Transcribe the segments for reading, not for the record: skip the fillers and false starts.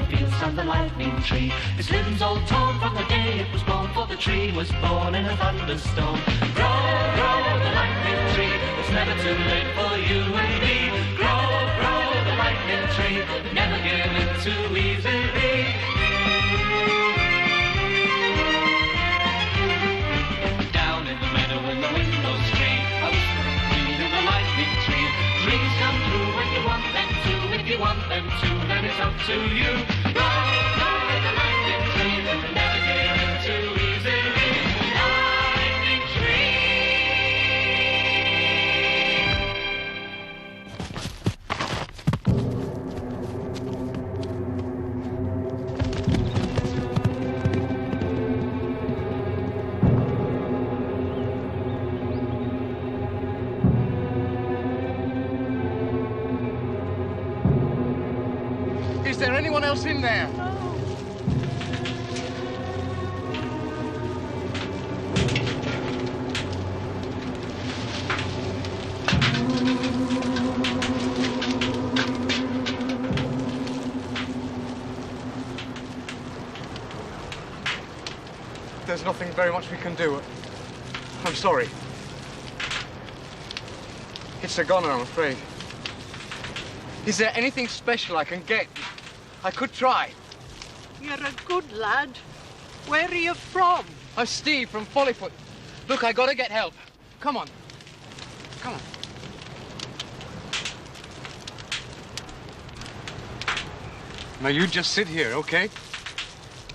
fields stand the lightning tree. Its limbs all torn from the day it was born, for the tree was born in a thunderstorm. Grow, grow the lightning tree, it's never too late for you and me. Grow, grow the lightning tree, never give in too easily. Down in the meadow when the wind goes free, I whisper a queen in the lightning tree. Dreams come true when you want them to. If you want them to, then it's up to you. Grow, grow the lightning tree, never give in too easily. Lightning tree. Is there anyone else in there? No. There's nothing very much we can do. I'm sorry. It's a goner, I'm afraid. Is there anything special I can get? I could try. You're a good lad. Where are you from? I'm Steve from Follyfoot. Look, I gotta get help. Come on. Come on. Now, you just sit here, okay?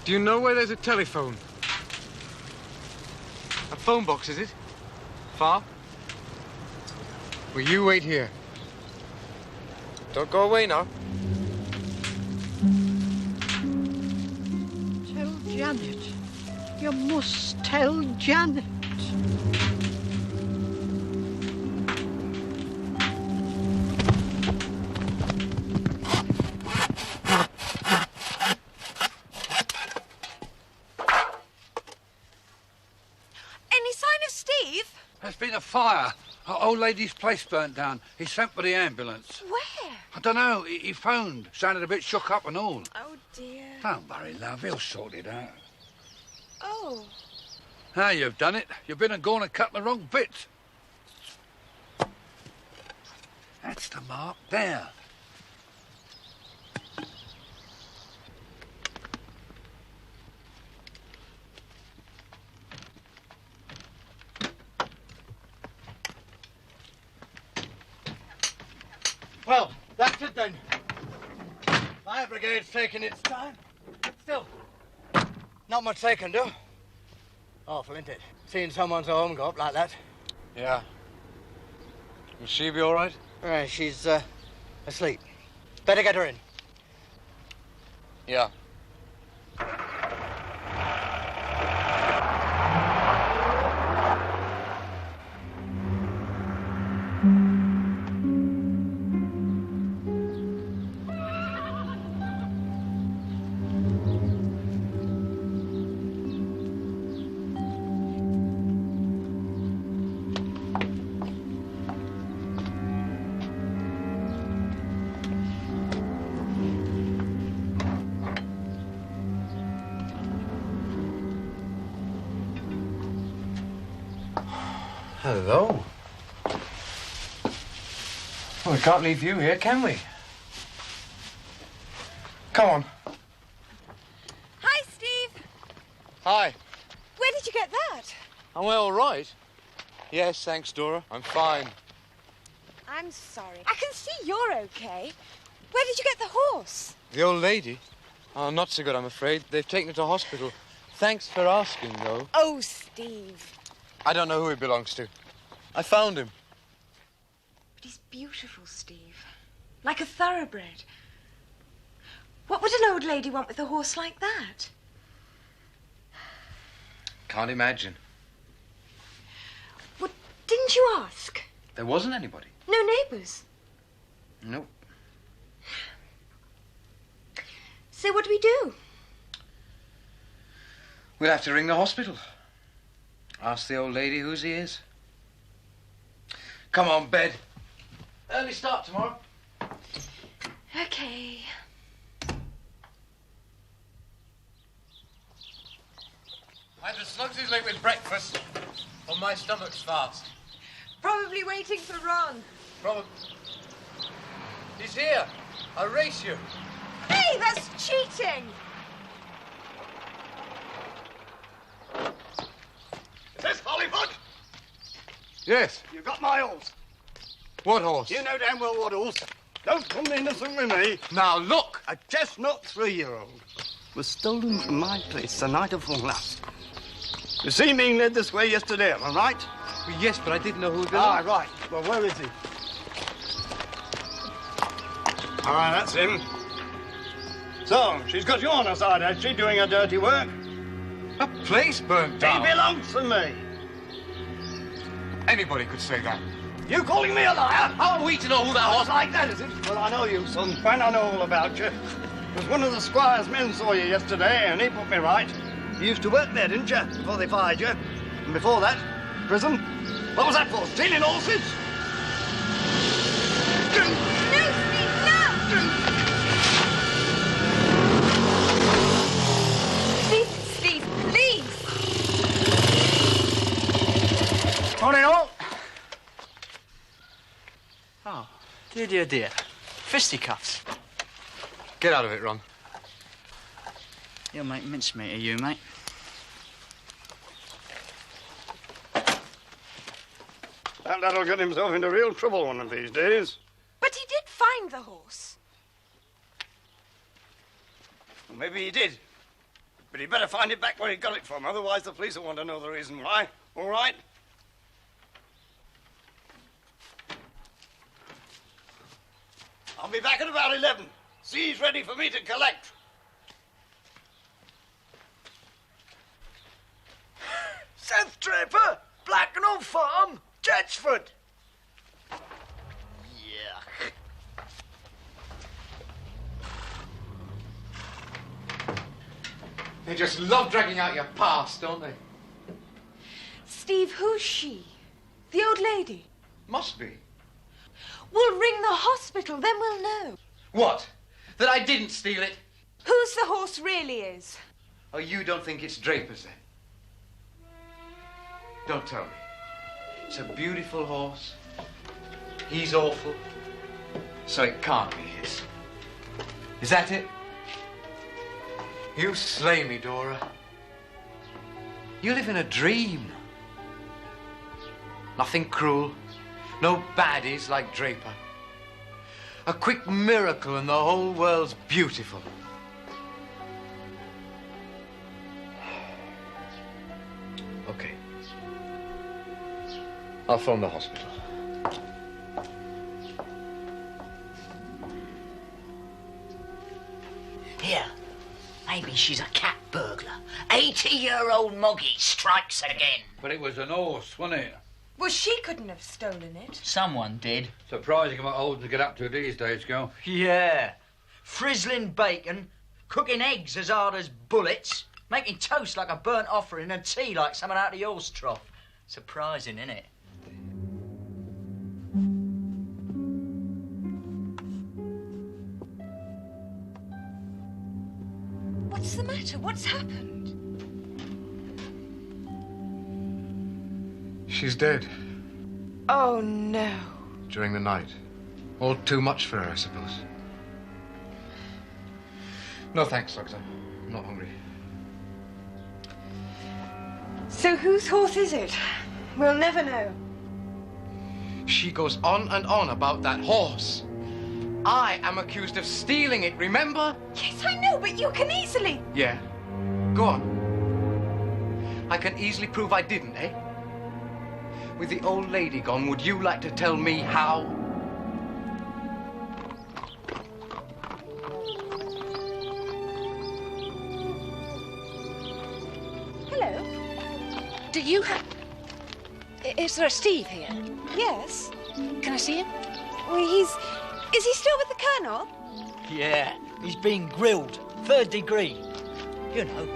Do you know where there's a telephone? A phone box, is it? Far? Well, you wait here. Don't go away now. Tell Janet. You must tell Janet. Any sign of Steve? There's been a fire. Our old lady's place burnt down. He sent for the ambulance. Where? I don't know. He phoned. Sounded a bit shook up and all. Oh, dear. Don't worry, love. He'll sort it out. Oh. Now you've done it. You've been and gone and cut the wrong bit. That's the mark there. Well, that's it then. Fire brigade's taking its time. Still, not much they can do. Awful, isn't it? Seeing someone's home go up like that. Yeah. Will she be all right? She's asleep. Better get her in. Yeah. Hello. Well, we can't leave you here, can we? Come on. Hi, Steve. Hi. Where did you get that? Am I all right? Yes, thanks, Dora. I'm fine. I'm sorry. I can see you're okay. Where did you get the horse? The old lady? Oh, not so good, I'm afraid. They've taken her to hospital. Thanks for asking, though. Oh, Steve. I don't know who he belongs to. I found him. But he's beautiful, Steve. Like a thoroughbred. What would an old lady want with a horse like that? Can't imagine. Well, didn't you ask? There wasn't anybody. No neighbours? Nope. So what do we do? We'll have to ring the hospital. Ask the old lady whose he is. Come on, bed. Early start tomorrow. Okay. Perhaps he's late with breakfast. Or my stomach's fast. Probably waiting for Ron. Probably. He's here. I'll race you. Hey, that's cheating! Is this Follyfoot? Yes. You've got my horse. What horse? You know damn well what horse. Don't come innocent with me. Now look. A chestnut 3-year-old was stolen from my place the night before last. You see me led this way yesterday, am I right? Well, yes, but I didn't know who it Ah, belonged. right. Well, where is he? All right, that's him. So, she's got you on her side, has she, doing her dirty work? A place burnt He down. belongs to me. Anybody could say that. You calling me a liar? How are we to know who that Oh, horse it's like that, is it? Well, I know you, son. And I know all about you. Because one of the squire's men saw you yesterday, and he put me right. You used to work there, didn't you, before they fired you? And before that, prison. What was that for? Stealing horses? No, Steve, no! Steve, please! Morning, all. Oh, dear, dear, dear. Fisticuffs. Get out of it, Ron. You'll make mincemeat of you, mate. That lad'll get himself into real trouble one of these days. But he did find the horse. Well, maybe he did. But he better find it back where he got it from, otherwise the police will want to know the reason why. All right? I'll be back at about 11. See he's ready for me to collect. Seth Draper, Blacknell Farm, Jetchford. Yuck. They just love dragging out your past, don't they? Steve, who's she? The old lady? Must be. We'll ring the hospital, then we'll know. What? That I didn't steal it? Whose the horse really is. Oh, you don't think it's Draper's, then? Don't tell me. It's a beautiful horse. He's awful. So it can't be his. Is that it? You slay me, Dora. You live in a dream. Nothing cruel. No baddies like Draper. A quick miracle and the whole world's beautiful. Okay. I'll phone the hospital. Here, maybe she's a cat burglar. 80-year-old Moggy strikes again. But it was an horse, wasn't it? Well, she couldn't have stolen it. Someone did. Surprising what old to get up to these days, girl. Yeah. Frizzling bacon, cooking eggs as hard as bullets, making toast like a burnt offering and tea like someone out of the horse trough. Surprising, isn't it? What's the matter? What's happened? She's dead Oh, no. during the night. All too much for her, I suppose. No thanks, Doctor. I'm not hungry. So whose horse is it? We'll never know. She goes on and on about that horse. I am accused of stealing it, remember? Yes, I know, but you can easily... Yeah. Go on. I can easily prove I didn't, eh? With the old lady gone, would you like to tell me how? Hello? Do you have... Is there a Steve here? Yes. Can I see him? Well, Is he still with the Colonel? Yeah, he's being grilled. 3rd degree. You know.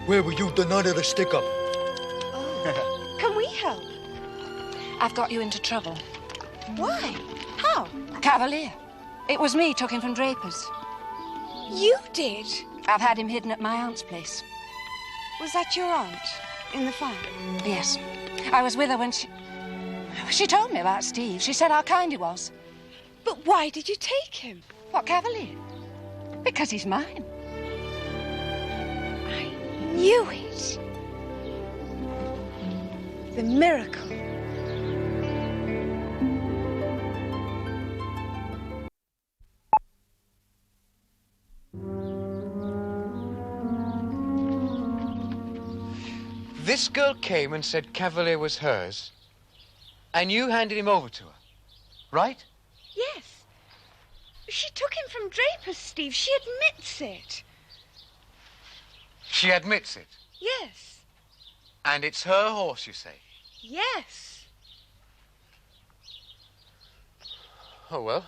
Where were you the night of the stick-up? Oh. Can we help? I've got you into trouble. Why? How? Cavalier. It was me took him from Draper's. You did? I've had him hidden at my aunt's place. Was that your aunt? in the fire? Yes. I was with her when she told me about Steve. She said how kind he was. But why did you take him? What Cavalier? Because he's mine. I knew it. The miracle. This girl came and said Cavalier was hers, and you handed him over to her, right? Yes. She took him from Draper's, Steve. She admits it. She admits it. Yes. And it's her horse, you say? Yes. Oh, well.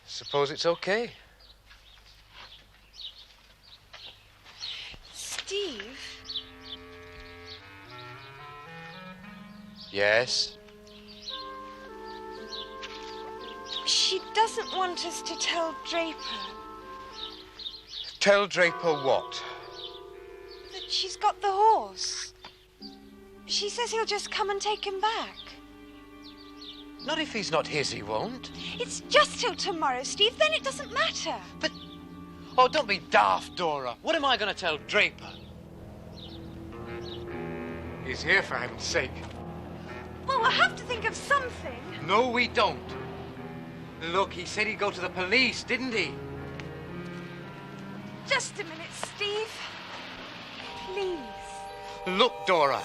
Suppose it's okay. Steve? Yes? She doesn't want us to tell Draper Tell Draper what? that she's got the horse. She says he'll just come and take him back. Not if he's not his, he won't. It's just till tomorrow, Steve. Then it doesn't matter. But... Oh, don't be daft, Dora. What am I going to tell Draper? He's here, for heaven's sake. Well, we'll have to think of something. No, we don't. Look, he said he'd go to the police, didn't he? Just a minute, Steve. Please. Look, Dora.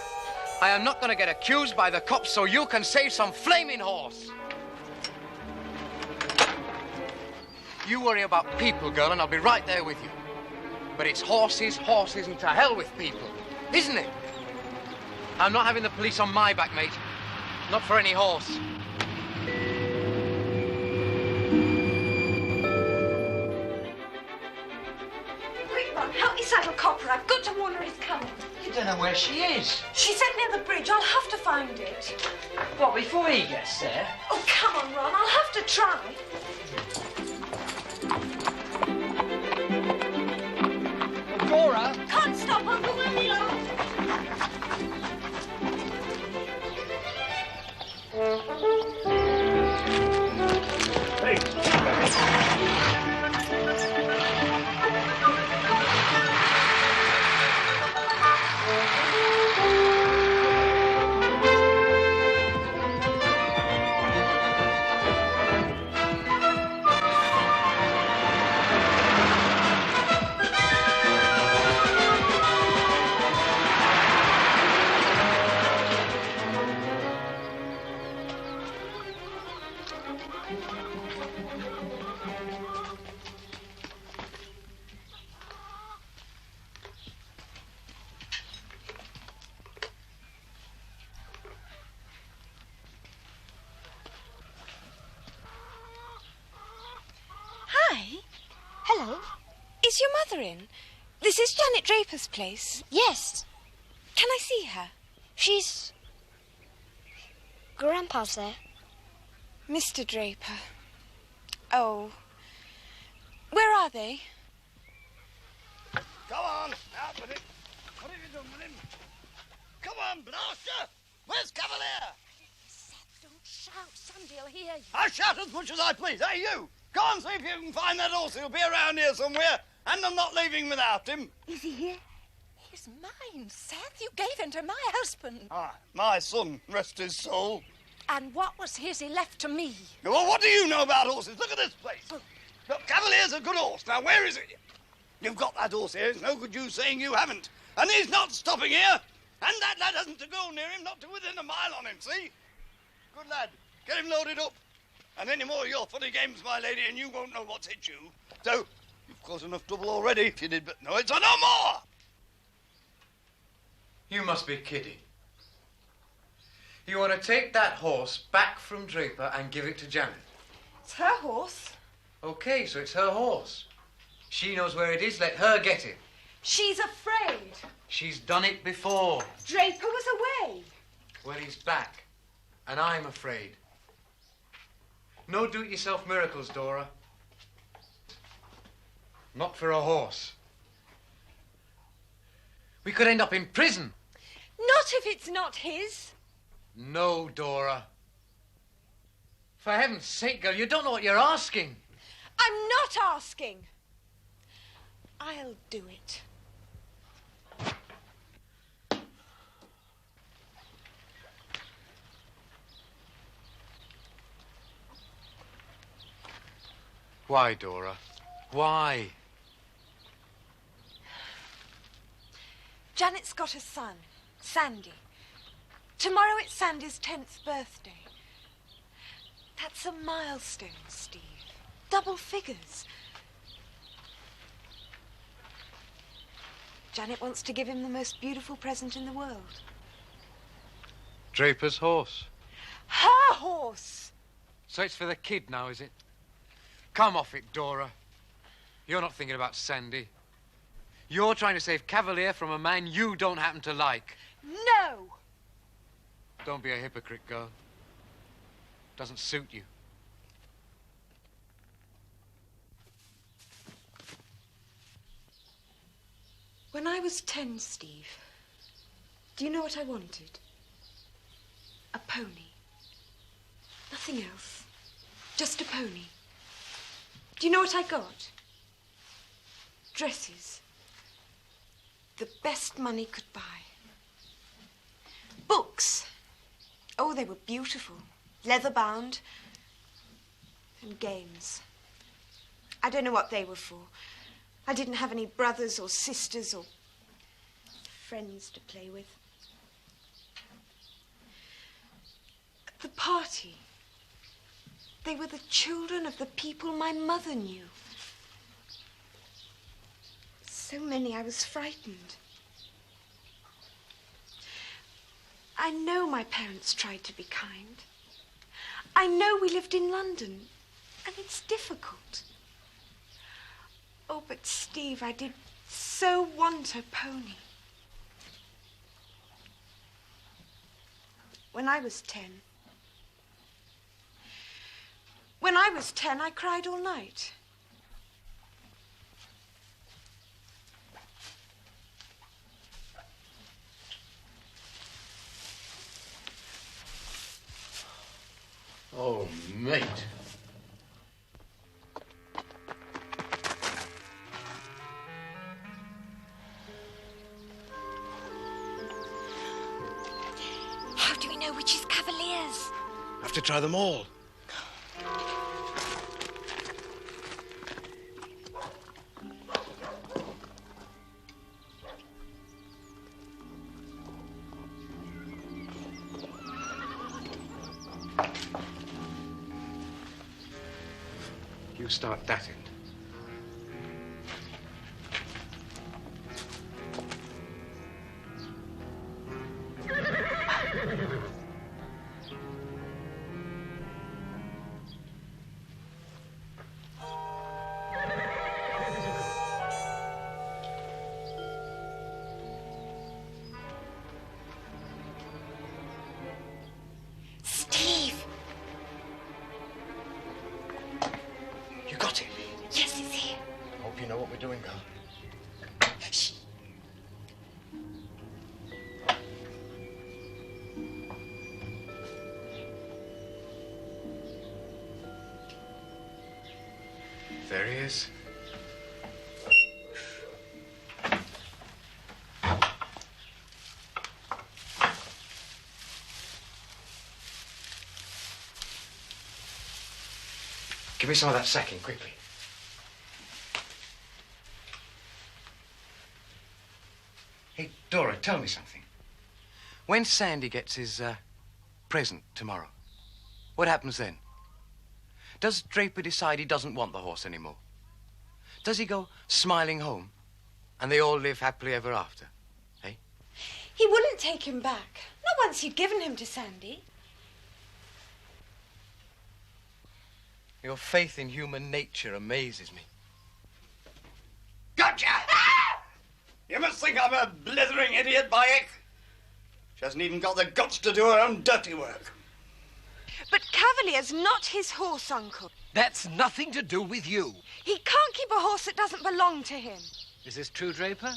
I am not going to get accused by the cops so you can save some flaming horse. You worry about people, girl, and I'll be right there with you. But it's horses, horses, and to hell with people, isn't it? I'm not having the police on my back, mate. Not for any horse. Quick, Ron, help me saddle Copper. I've got to warn her he's coming. You don't know where she is. She said near the bridge. I'll have to find it. What, before he gets there? Oh, come on, Ron. I'll have to try. Dora! Can't stop, Uncle William. Hello. Is your mother in? This is Janet Draper's place. Yes. Can I see her? She's... Grandpa's there. Mr. Draper. Oh. Where are they? Come on, out with it. What have you done with him? Come on, blaster! Where's Cavalier? Seth, don't shout. Somebody'll hear you. I'll shout as much as I please. Hey, you! Go and see if you can find that horse. He'll be around here somewhere, and I'm not leaving without him. Is he here? He's mine, Seth. You gave him to my husband. Ah, my son, rest his soul. And what was his he left to me? Well, what do you know about horses? Look at this place. Look, Cavalier's a good horse. Now, where is it? You've got that horse here. It's no good you saying you haven't. And he's not stopping here. And that lad hasn't to go near him, not to within a mile on him, see? Good lad. Get him loaded up. And any more of your funny games, my lady, and you won't know what's hit you. So, you've caused enough trouble already, if you did but know it, so no more! You must be kidding. You want to take that horse back from Draper and give it to Janet? It's her horse. Okay, so it's her horse. She knows where it is. Let her get it. She's afraid. She's done it before. Draper was away. Well, he's back. And I'm afraid. No do-it-yourself miracles, Dora. Not for a horse. We could end up in prison. Not if it's not his. No, Dora. For heaven's sake, girl, you don't know what you're asking. I'm not asking. I'll do it. Why, Dora? Why? Janet's got a son, Sandy. Tomorrow it's Sandy's 10th birthday. That's a milestone, Steve. Double figures. Janet wants to give him the most beautiful present in the world. Draper's horse. Her horse! So it's for the kid now, is it? Come off it, Dora. You're not thinking about Sandy. You're trying to save Cavalier from a man you don't happen to like. No! Don't be a hypocrite, girl. Doesn't suit you. When I was 10, Steve, do you know what I wanted? A pony. Nothing else. Just a pony. Do you know what I got? Dresses. The best money could buy. Books. Oh, they were beautiful. Leather-bound. And games. I don't know what they were for. I didn't have any brothers or sisters or friends to play with. At the party, they were the children of the people my mother knew. So many I was frightened. I know my parents tried to be kind. I know we lived in London, and it's difficult. Oh, but Steve, I did so want a pony. When I was 10, I cried all night. Oh, mate. How do we know which is Cavalier's? Have to try them all. You start that end. Steve! You got it? Yes, it's here. Hope you know what we're doing, girl. Shh. There he is. Give me some of that sacking, quickly. Hey, Dora, tell me something. When Sandy gets his present tomorrow, what happens then? Does Draper decide he doesn't want the horse anymore? Does he go smiling home and they all live happily ever after? Eh? He wouldn't take him back. Not once he'd given him to Sandy. Your faith in human nature amazes me. Gotcha! You must think I'm a blithering idiot, Bayek. She hasn't even got the guts to do her own dirty work. But Cavalier's not his horse, Uncle. That's nothing to do with you. He can't keep a horse that doesn't belong to him. Is this true, Draper?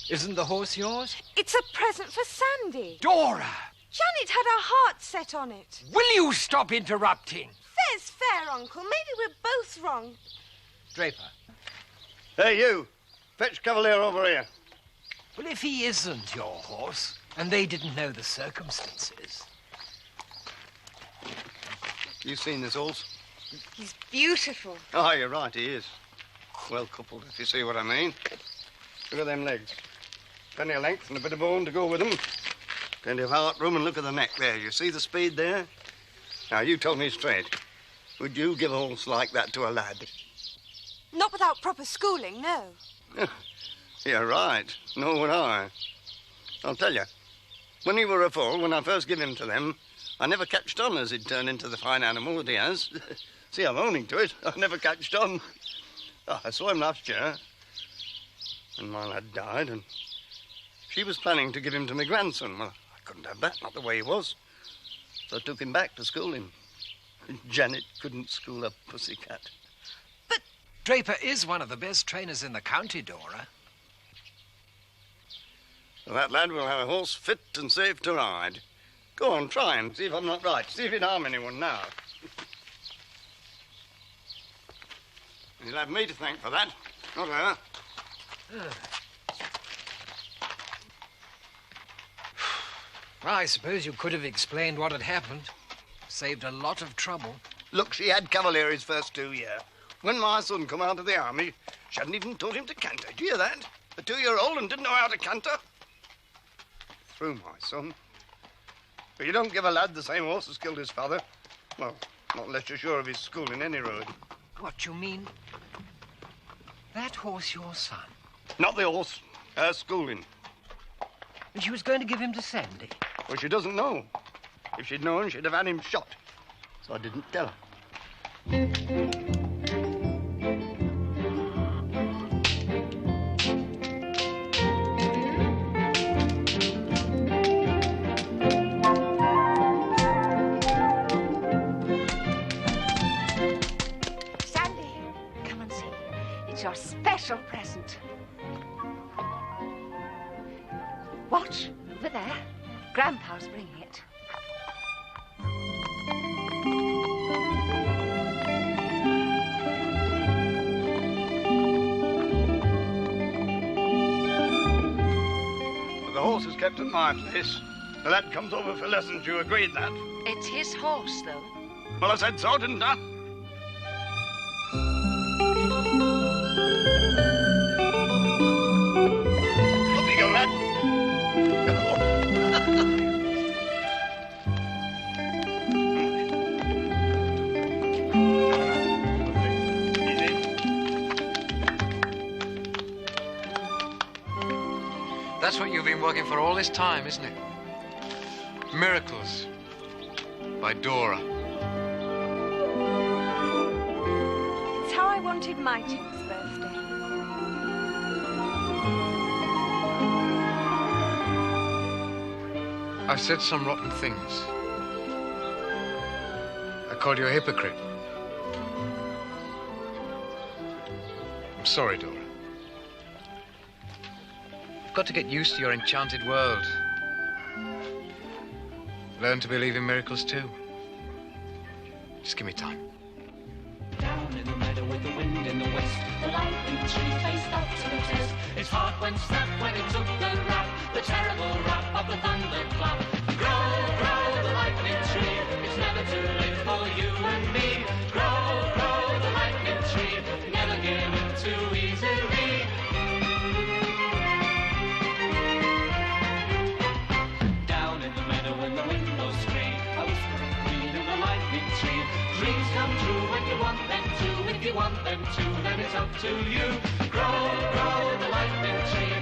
Isn't the horse yours? It's a present for Sandy. Dora! Janet had her heart set on it. Will you stop interrupting? Fair's fair, Uncle. Maybe we're both wrong. Draper. Hey, you. Fetch Cavalier over here. Well, if he isn't your horse, and they didn't know the circumstances... You seen this horse? He's beautiful. Oh, you're right, he is. Well coupled, if you see what I mean. Look at them legs. Plenty of length and a bit of bone to go with them. Plenty of heart room, and look at the neck there. You see the speed there? Now, you tell me straight. Would you give a horse like that to a lad? Not without proper schooling, no. You're right. Nor would I. I'll tell you. When he were a foal, when I first give him to them, I never catched on as he'd turn into the fine animal that he has. See, I'm owning to it. I never catched on. Oh, I saw him last year. And my lad died, and she was planning to give him to my grandson. Well, I couldn't have that, not the way he was. So I took him back to school him. Janet couldn't school a pussycat. But Draper is one of the best trainers in the county, Dora. Well, that lad will have a horse fit and safe to ride. Go on, try and see if I'm not right. See if he'd harm anyone now. You'll have me to thank for that, not her. Well, I suppose you could have explained what had happened. Saved a lot of trouble. Look, she had Cavalier his first 2 years. When my son come out of the army, she hadn't even taught him to canter. Do you hear that? A 2-year-old and didn't know how to canter. Through my son. But you don't give a lad the same horse as killed his father. Well, not unless you're sure of his school in any road. What, you mean that horse your son? Not the horse, her schooling. And she was going to give him to Sandy? Well, she doesn't know. If she'd known, she'd have had him shot. So I didn't tell her. Sandy, come and see. It's your special present. Watch, over there. Grandpa's bringing it. The horse is kept at my place. The lad comes over for lessons. You agreed that? It's his horse, though. Well, I said so, didn't I? Up you go, lad. That's what you've been working for all this time, isn't it? Miracles by Dora. It's how I wanted my Tim's birthday. I've said some rotten things. I called you a hypocrite. I'm sorry, Dora. You've got to get used to your enchanted world. Learn to believe in miracles, too. Just give me time. Down in the meadow with the wind in the west, the lightning tree faced up to the test. Its heart went snap when it took the rap, the terrible rap of the thunderclap. Grow, grow, the lightning tree, it's never too late for you and me. Grow, grow, the lightning tree, never give in too easily. Down in the meadow when the windows scream, a whispering queen in the lightning tree. Dreams come true when you want them to. If you want them to, then it's up to you. Grow, grow, the lightning tree.